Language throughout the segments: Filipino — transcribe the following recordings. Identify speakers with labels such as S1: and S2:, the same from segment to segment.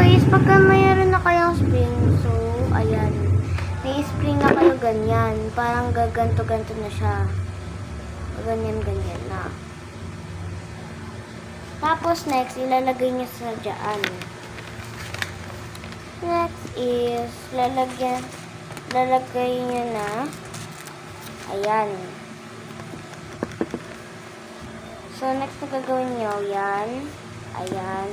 S1: guys, pagka mayroon na kayong spring, so, ayan. May spring na kayo ganyan. Parang gaganto-ganto na siya. Ganyan-ganyan na. Tapos, next, ilalagay niyo sa dyan. Next is, lalagay niyo na, ayan. So, next na gagawin niyo, yan. Ayan.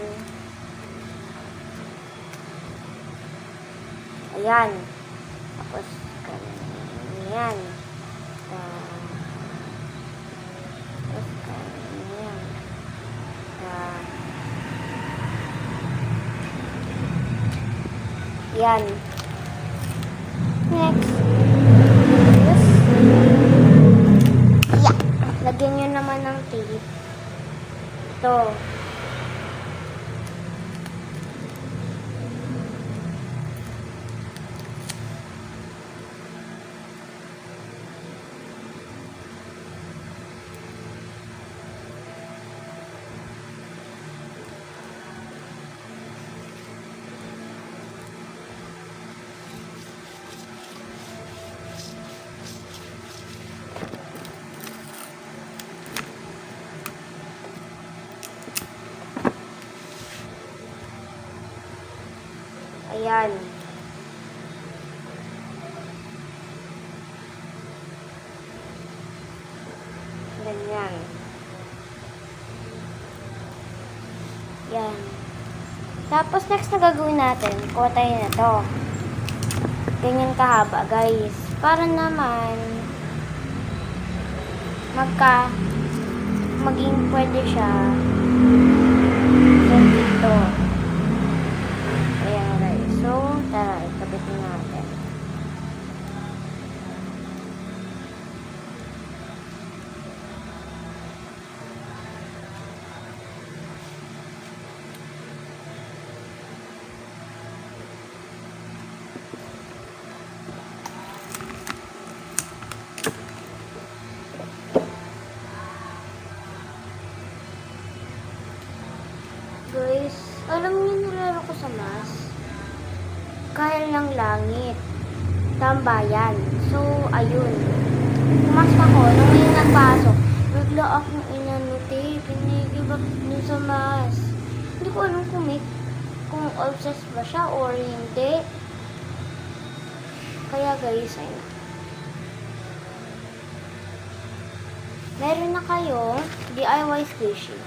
S1: Ayan. Tapos, ganyan. Tapos, ganyan. Yan. Next. Yes. Yeah. Lagyan nyo naman ng tape. Ito. Ayan. Ganyan. Yan. Tapos, next na gagawin natin, kuha tayo na to. Ganyan kahaba, guys. Para naman, maging pwede siya dito. Ayan, guys. So, tara, ikabitin natin. Guys, alam niyo nilaro ko sa mas? Kahel ng langit. Tambayan. So, ayun. Pumasok ako. Nung yung nagpasok, bigla akong inanuti. Pinigibak dun sa mas. Hindi ko alam kung obsessed ba siya or hindi. Kaya guys, ayun. Meron na kayo DIY squishy.